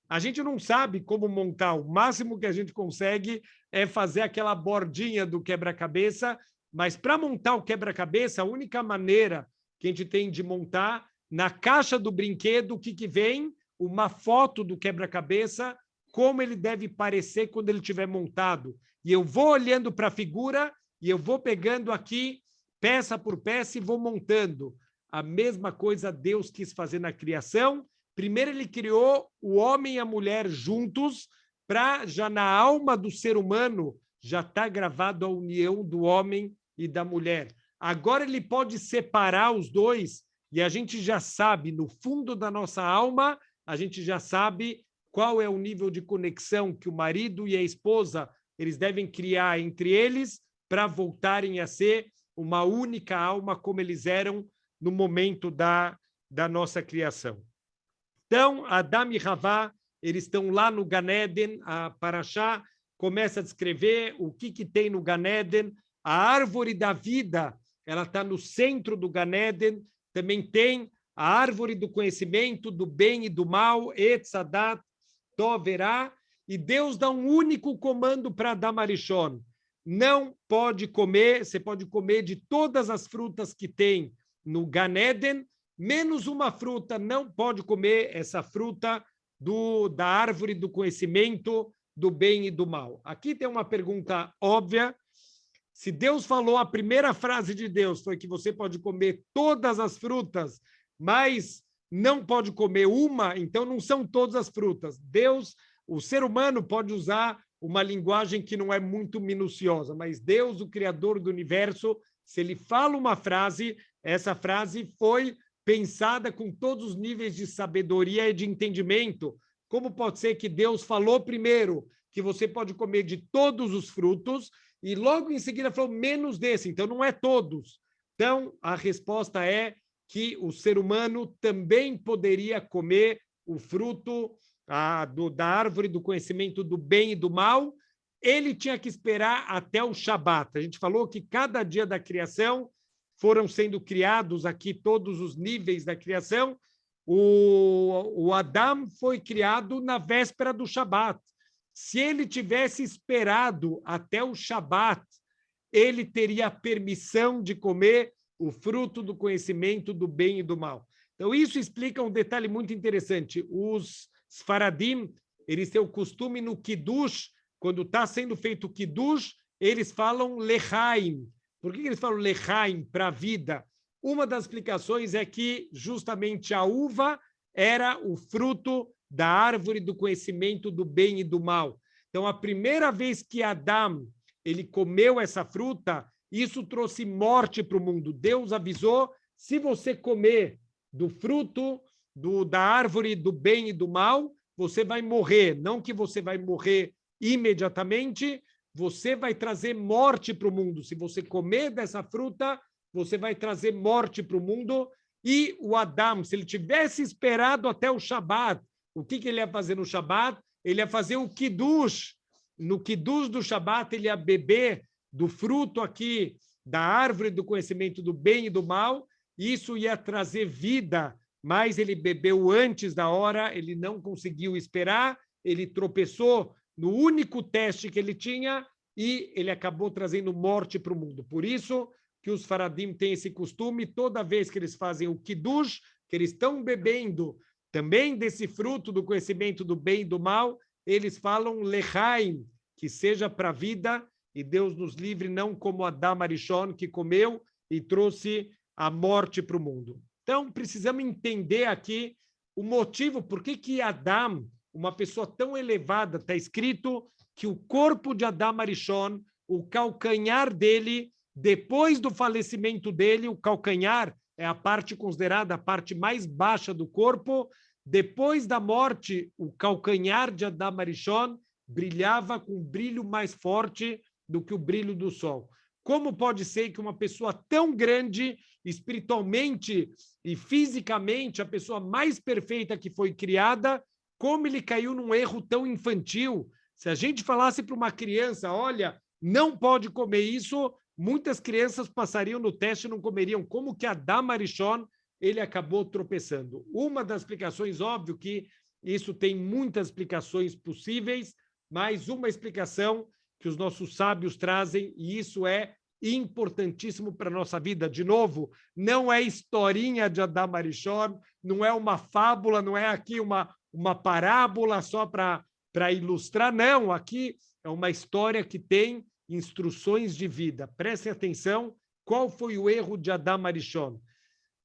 a gente não sabe como montar. O máximo que a gente consegue é fazer aquela bordinha do quebra-cabeça, mas para montar o quebra-cabeça, a única maneira que a gente tem de montar, na caixa do brinquedo, o que vem? Uma foto do quebra-cabeça, como ele deve parecer quando ele estiver montado. E eu vou olhando para a figura e eu vou pegando aqui, peça por peça, e vou montando. A mesma coisa Deus quis fazer na criação. Primeiro ele criou o homem e a mulher juntos, para já na alma do ser humano já está gravado a união do homem e da mulher. Agora ele pode separar os dois e a gente já sabe, no fundo da nossa alma, a gente já sabe qual é o nível de conexão que o marido e a esposa eles devem criar entre eles para voltarem a ser uma única alma como eles eram no momento da nossa criação. Então, Adão e Havá, eles estão lá no Gan Eden, a Parashá começa a descrever o que tem no Gan Eden. A árvore da vida, ela está no centro do Gan Eden. Também tem a árvore do conhecimento do bem e do mal, Etz Hadat Tov Verá, e Deus dá um único comando para Adam Arishon. Não pode comer, você pode comer de todas as frutas que tem no Gan Eden, menos uma fruta, não pode comer essa fruta da árvore do conhecimento do bem e do mal. Aqui tem uma pergunta óbvia. Se Deus falou, a primeira frase de Deus foi que você pode comer todas as frutas, mas não pode comer uma, então não são todas as frutas. Deus, o ser humano pode usar uma linguagem que não é muito minuciosa, mas Deus, o Criador do universo, se ele fala uma frase, essa frase foi pensada com todos os níveis de sabedoria e de entendimento. Como pode ser que Deus falou primeiro que você pode comer de todos os frutos e logo em seguida falou menos desse, então não é todos. Então, a resposta é que o ser humano também poderia comer o fruto da árvore do conhecimento do bem e do mal. Ele tinha que esperar até o Shabat. A gente falou que cada dia da criação foram sendo criados aqui todos os níveis da criação. O Adão foi criado na véspera do Shabat. Se ele tivesse esperado até o Shabat, ele teria a permissão de comer o fruto do conhecimento do bem e do mal. Então, isso explica um detalhe muito interessante. Os Sfaradim, eles têm o costume no Kiddush, quando está sendo feito o Kiddush, eles falam Lechaim. Por que eles falam Lechaim, para a vida? Uma das explicações é que justamente a uva era o fruto da árvore do conhecimento do bem e do mal. Então, a primeira vez que Adão ele comeu essa fruta, isso trouxe morte para o mundo. Deus avisou, se você comer do fruto da árvore do bem e do mal, você vai morrer. Não que você vai morrer imediatamente, você vai trazer morte para o mundo. Se você comer dessa fruta, você vai trazer morte para o mundo. E o Adão, se ele tivesse esperado até o Shabat, o que ele ia fazer no Shabat? Ele ia fazer o Kiddush. No Kiddush do Shabat, ele ia beber do fruto aqui da árvore do conhecimento do bem e do mal. Isso ia trazer vida, mas ele bebeu antes da hora, ele não conseguiu esperar, ele tropeçou no único teste que ele tinha e ele acabou trazendo morte para o mundo. Por isso que os Faradim têm esse costume, toda vez que eles fazem o Kiddush, que eles estão bebendo também desse fruto do conhecimento do bem e do mal, eles falam Lechaim, que seja para a vida, e Deus nos livre, não como Adam Arishon, que comeu e trouxe a morte para o mundo. Então, precisamos entender aqui o motivo, por que Adam, uma pessoa tão elevada, está escrito que o corpo de Adam Arishon, o calcanhar dele, depois do falecimento dele, o calcanhar é a parte considerada a parte mais baixa do corpo. Depois da morte, o calcanhar de Adam Arishon brilhava com um brilho mais forte do que o brilho do sol. Como pode ser que uma pessoa tão grande, espiritualmente e fisicamente, a pessoa mais perfeita que foi criada, como ele caiu num erro tão infantil? Se a gente falasse para uma criança, olha, não pode comer isso, muitas crianças passariam no teste e não comeriam. Como que Adam Arishon, ele acabou tropeçando? Uma das explicações, óbvio que isso tem muitas explicações possíveis, mas uma explicação que os nossos sábios trazem, e isso é importantíssimo para a nossa vida. De novo, não é historinha de Adam Arishon, não é uma fábula, não é aqui uma parábola só para ilustrar, não. Aqui é uma história que tem instruções de vida. Prestem atenção, qual foi o erro de Adam Arishon?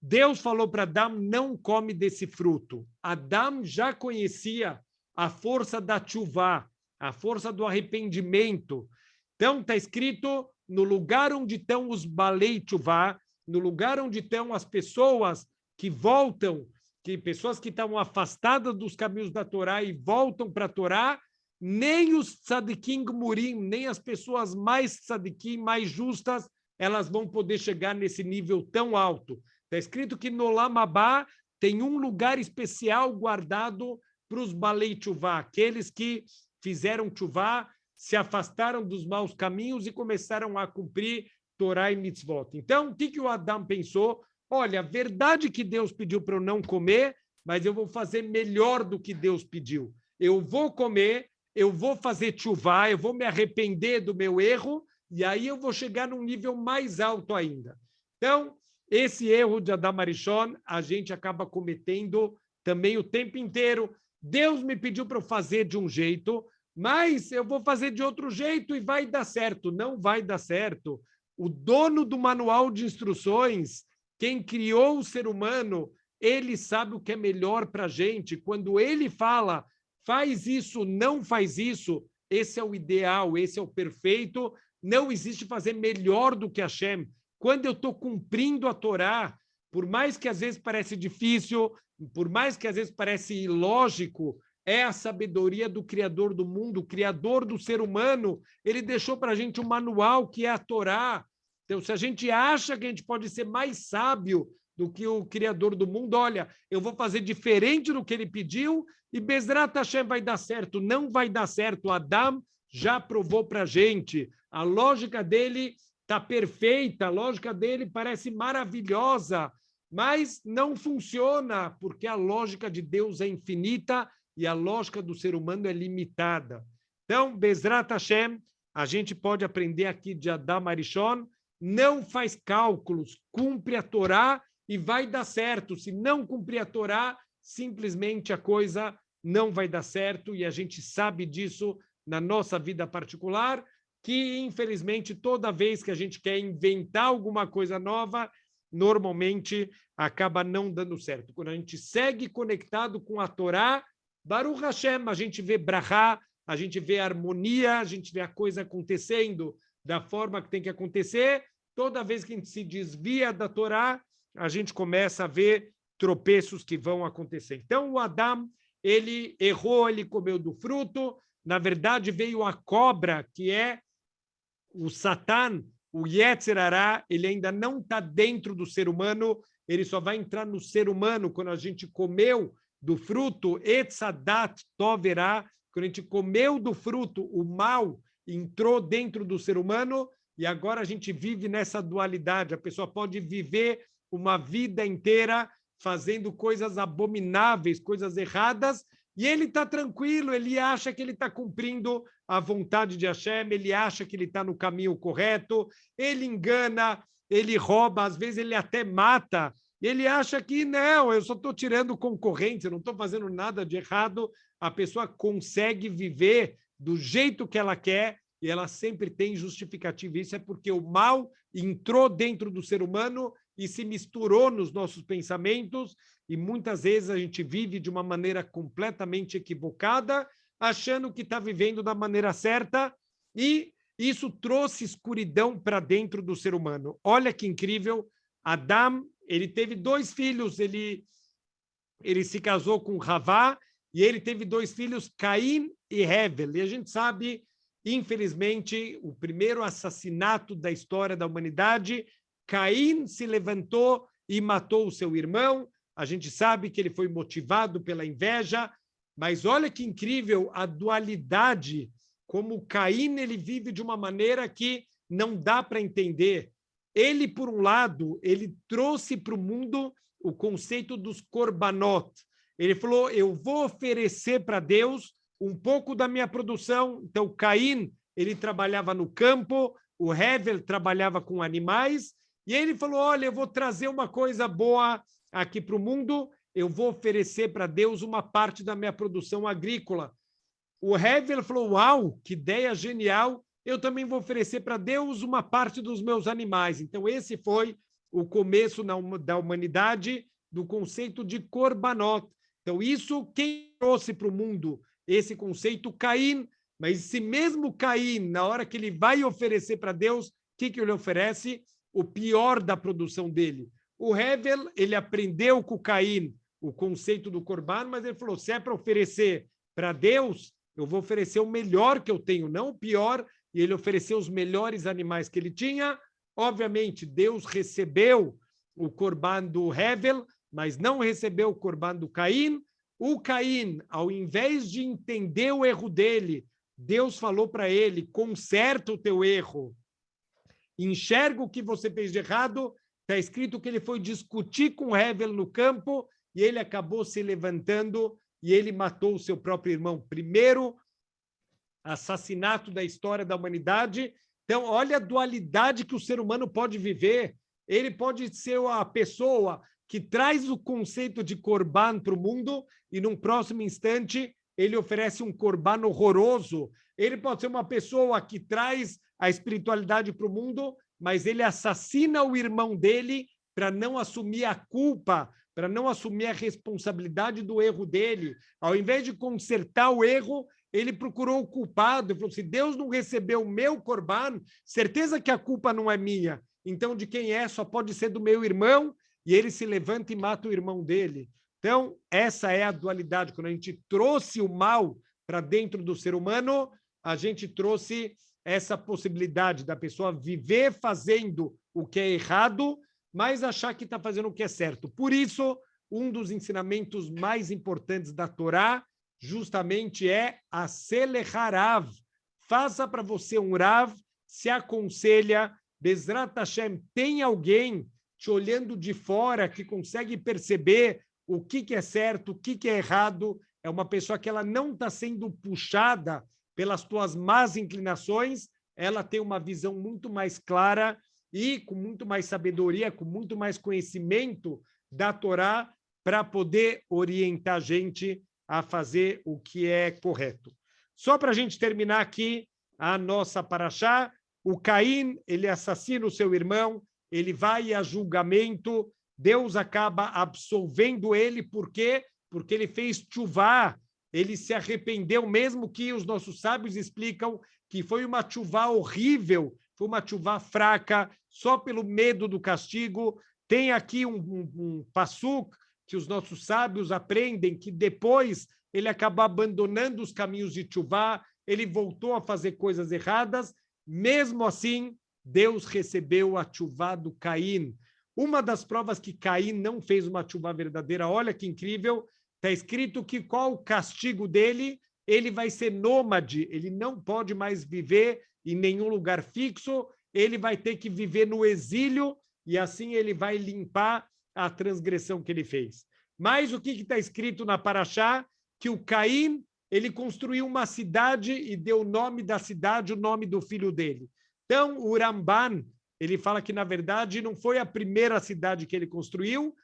Deus falou para Adam, não come desse fruto. Adam já conhecia a força da tchuvá, a força do arrependimento. Então, está escrito, no lugar onde estão os balei tchuvá, no lugar onde estão as pessoas que voltam, pessoas que estavam afastadas dos caminhos da Torá e voltam para a Torá, nem os tzadikim gmurim, nem as pessoas mais tzadikim, mais justas, elas vão poder chegar nesse nível tão alto. Está escrito que no Olam Habá tem um lugar especial guardado para os balei tchuvá, aqueles que fizeram tchuvá, se afastaram dos maus caminhos e começaram a cumprir Torá e mitzvot. Então, o que o Adam pensou? Olha, verdade que Deus pediu para eu não comer, mas eu vou fazer melhor do que Deus pediu. Eu vou comer, eu vou fazer tchuvá, eu vou me arrepender do meu erro, e aí eu vou chegar num nível mais alto ainda. Então, esse erro de Adam Arishon, a gente acaba cometendo também o tempo inteiro. Deus me pediu para eu fazer de um jeito, mas eu vou fazer de outro jeito e vai dar certo. Não vai dar certo. O dono do manual de instruções, quem criou o ser humano, ele sabe o que é melhor para a gente. Quando ele fala, faz isso, não faz isso, esse é o ideal, esse é o perfeito. Não existe fazer melhor do que Hashem. Quando eu estou cumprindo a Torá, por mais que às vezes parece difícil, por mais que às vezes parece ilógico, é a sabedoria do Criador do mundo, o Criador do ser humano. Ele deixou para a gente um manual que é a Torá. Então, se a gente acha que a gente pode ser mais sábio do que o Criador do mundo, olha, eu vou fazer diferente do que ele pediu e Bezrat Hashem vai dar certo. Não vai dar certo. Adam já provou para a gente. A lógica dele está perfeita, a lógica dele parece maravilhosa, mas não funciona, porque a lógica de Deus é infinita e a lógica do ser humano é limitada. Então, Bezrat Hashem, a gente pode aprender aqui de Adam Arishon, não faz cálculos, cumpre a Torá e vai dar certo. Se não cumprir a Torá, simplesmente a coisa não vai dar certo, e a gente sabe disso na nossa vida particular, que, infelizmente, toda vez que a gente quer inventar alguma coisa nova, normalmente acaba não dando certo. Quando a gente segue conectado com a Torá, Baruch Hashem, a gente vê brachá, a gente vê harmonia, a gente vê a coisa acontecendo da forma que tem que acontecer. Toda vez que a gente se desvia da Torá, a gente começa a ver tropeços que vão acontecer. Então, o Adam, ele errou, ele comeu do fruto. Na verdade, veio a cobra, que é o Satan, o Yetzer Hará, ele ainda não está dentro do ser humano, ele só vai entrar no ser humano quando a gente comeu do fruto, Etz Hadat Tov Ra, quando a gente comeu do fruto, o mal entrou dentro do ser humano, e agora a gente vive nessa dualidade. A pessoa pode viver uma vida inteira fazendo coisas abomináveis, coisas erradas, e ele está tranquilo, ele acha que ele está cumprindo a vontade de Hashem, ele acha que ele está no caminho correto, ele engana, ele rouba, às vezes ele até mata, ele acha que não, eu só estou tirando concorrência, não estou fazendo nada de errado. A pessoa consegue viver do jeito que ela quer e ela sempre tem justificativa. Isso é porque o mal entrou dentro do ser humano e se misturou nos nossos pensamentos, e muitas vezes a gente vive de uma maneira completamente equivocada, achando que está vivendo da maneira certa, e isso trouxe escuridão para dentro do ser humano. Olha que incrível, Adam, ele teve 2 filhos, ele se casou com Havá, e ele teve 2 filhos, Caim e Hevel. E a gente sabe, infelizmente, o primeiro assassinato da história da humanidade, Caim se levantou e matou o seu irmão. A gente sabe que ele foi motivado pela inveja, mas olha que incrível a dualidade, como Caim ele vive de uma maneira que não dá para entender. Ele, por um lado, ele trouxe para o mundo o conceito dos korbanot. Ele falou, eu vou oferecer para Deus um pouco da minha produção. Então, Caim, ele trabalhava no campo, o Hevel trabalhava com animais, e ele falou, olha, eu vou trazer uma coisa boa aqui para o mundo, eu vou oferecer para Deus uma parte da minha produção agrícola. O Hevel falou, uau, que ideia genial, eu também vou oferecer para Deus uma parte dos meus animais. Então, esse foi o começo da humanidade do conceito de korbanot. Então, isso, quem trouxe para o mundo esse conceito? Caim. Mas se mesmo Caim, na hora que ele vai oferecer para Deus, o que ele oferece? O pior da produção dele. O Hevel, ele aprendeu com Caim o conceito do korban, mas ele falou, se é para oferecer para Deus, eu vou oferecer o melhor que eu tenho, não o pior, e ele ofereceu os melhores animais que ele tinha. Obviamente, Deus recebeu o korban do Hevel, mas não recebeu o korban do Caim. O Caim, ao invés de entender o erro dele, Deus falou para ele, conserta o teu erro, enxerga o que você fez de errado. Está escrito que ele foi discutir com Hevel no campo e ele acabou se levantando e ele matou o seu próprio irmão. Primeiro assassinato da história da humanidade. Então, olha a dualidade que o ser humano pode viver. Ele pode ser a pessoa que traz o conceito de korban para o mundo e, num próximo instante, ele oferece um korban horroroso. Ele pode ser uma pessoa que traz a espiritualidade para o mundo, mas ele assassina o irmão dele para não assumir a culpa, para não assumir a responsabilidade do erro dele. Ao invés de consertar o erro, ele procurou o culpado. Ele falou, se Deus não recebeu o meu korban, certeza que a culpa não é minha. Então, de quem é? Só pode ser do meu irmão. E ele se levanta e mata o irmão dele. Então, essa é a dualidade. Quando a gente trouxe o mal para dentro do ser humano, a gente trouxe essa possibilidade da pessoa viver fazendo o que é errado, mas achar que está fazendo o que é certo. Por isso, um dos ensinamentos mais importantes da Torá justamente é a Selecharav. Faça para você um Rav, se aconselha, Bezrat Hashem, tem alguém te olhando de fora que consegue perceber o que é certo, o que é errado. É uma pessoa que ela não está sendo puxada pelas tuas más inclinações, ela tem uma visão muito mais clara e com muito mais sabedoria, com muito mais conhecimento da Torá para poder orientar a gente a fazer o que é correto. Só para a gente terminar aqui a nossa paraxá, o Caim, ele assassina o seu irmão, ele vai a julgamento, Deus acaba absolvendo ele, por quê? Porque ele fez tchuvá, ele se arrependeu, mesmo que os nossos sábios explicam que foi uma tchuvá horrível, foi uma tchuvá fraca, só pelo medo do castigo. Tem aqui um passuk que os nossos sábios aprendem que depois ele acaba abandonando os caminhos de tchuvá, ele voltou a fazer coisas erradas, mesmo assim, Deus recebeu a tchuvá do Caim. Uma das provas que Caim não fez uma tchuvá verdadeira, olha que incrível, está escrito que qual o castigo dele? Ele vai ser nômade, ele não pode mais viver em nenhum lugar fixo, ele vai ter que viver no exílio e assim ele vai limpar a transgressão que ele fez. Mas o que está escrito na Paraxá? Que o Caim, ele construiu uma cidade e deu o nome da cidade, o nome do filho dele. Então, o Ramban, ele fala que, na verdade, não foi a primeira cidade que ele construiu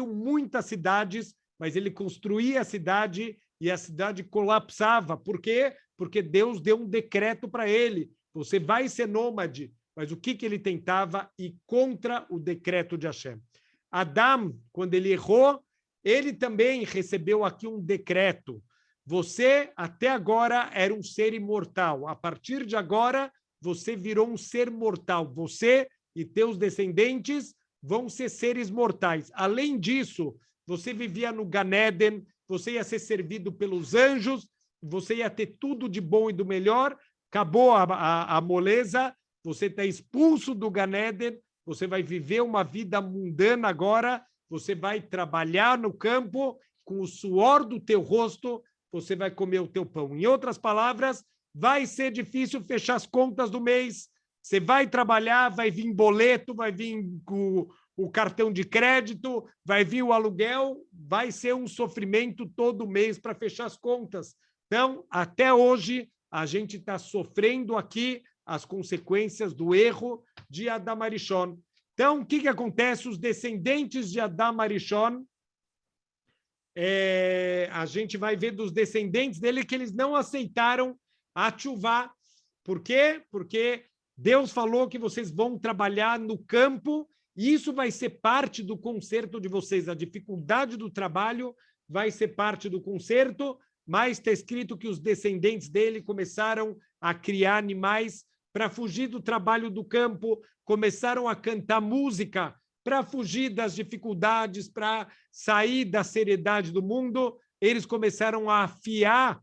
muitas cidades, mas ele construía a cidade e a cidade colapsava. Por quê? Porque Deus deu um decreto para ele. Você vai ser nômade. Mas o que ele tentava? Ir contra o decreto de Hashem. Adão, quando ele errou, ele também recebeu aqui um decreto. Você, até agora, era um ser imortal. A partir de agora, você virou um ser mortal. Você e teus descendentes vão ser seres mortais. Além disso, você vivia no Gan Eden, você ia ser servido pelos anjos, você ia ter tudo de bom e do melhor. Acabou a moleza, você está expulso do Gan Eden, você vai viver uma vida mundana agora, você vai trabalhar no campo, com o suor do teu rosto, você vai comer o teu pão. Em outras palavras, vai ser difícil fechar as contas do mês. Você vai trabalhar, vai vir boleto, vai vir o cartão de crédito, vai vir o aluguel, vai ser um sofrimento todo mês para fechar as contas. Então, até hoje, a gente está sofrendo aqui as consequências do erro de Adam Arishon. Então, o que acontece? Os descendentes de Adam Arishon, a gente vai ver dos descendentes dele que eles não aceitaram a tchuvá. Por quê? Porque Deus falou que vocês vão trabalhar no campo e isso vai ser parte do conserto de vocês. A dificuldade do trabalho vai ser parte do conserto, mas está escrito que os descendentes dele começaram a criar animais para fugir do trabalho do campo, começaram a cantar música para fugir das dificuldades, para sair da seriedade do mundo. Eles começaram a afiar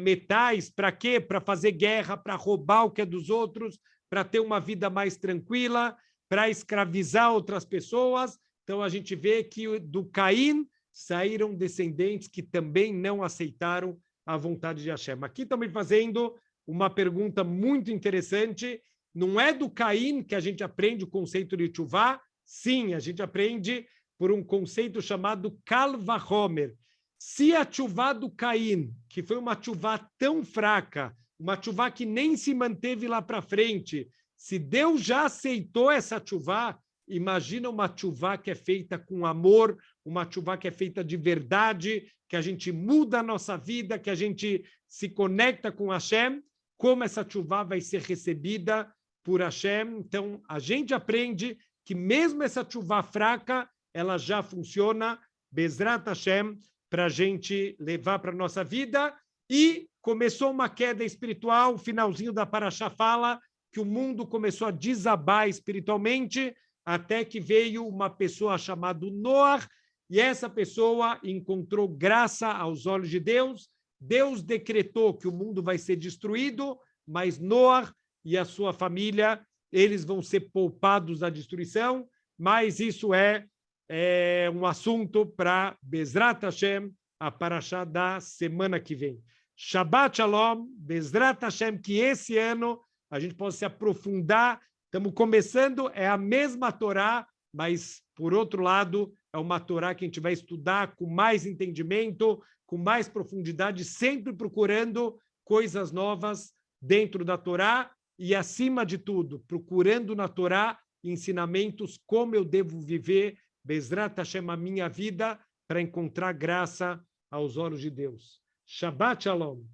metais, para quê? Para fazer guerra, para roubar o que é dos outros, para ter uma vida mais tranquila, para escravizar outras pessoas. Então, a gente vê que do Caim saíram descendentes que também não aceitaram a vontade de Hashem. Aqui estão me fazendo uma pergunta muito interessante. Não é do Caim que a gente aprende o conceito de tchuvá? Sim, a gente aprende por um conceito chamado Kal Vachomer. Se a tchuvá do Caim, que foi uma tchuvá tão fraca, uma tchuvá que nem se manteve lá para frente, se Deus já aceitou essa tchuvá, imagina uma tchuvá que é feita com amor, uma tchuvá que é feita de verdade, que a gente muda a nossa vida, que a gente se conecta com Hashem, como essa tchuvá vai ser recebida por Hashem. Então, a gente aprende que mesmo essa tchuvá fraca, ela já funciona, Bezrat Hashem, para a gente levar para a nossa vida. E começou uma queda espiritual, o finalzinho da Parashá fala que o mundo começou a desabar espiritualmente, até que veio uma pessoa chamada Noah, e essa pessoa encontrou graça aos olhos de Deus. Deus decretou que o mundo vai ser destruído, mas Noah e a sua família, eles vão ser poupados da destruição, mas isso é um assunto para Bezrat Hashem, a Parashá da semana que vem. Shabbat Shalom, Bezrat Hashem, que esse ano a gente possa se aprofundar. Estamos começando, é a mesma Torá, mas, por outro lado, é uma Torá que a gente vai estudar com mais entendimento, com mais profundidade, sempre procurando coisas novas dentro da Torá e, acima de tudo, procurando na Torá ensinamentos como eu devo viver, Bezrat Hashem, a minha vida, para encontrar graça aos olhos de Deus. Shabbat Shalom.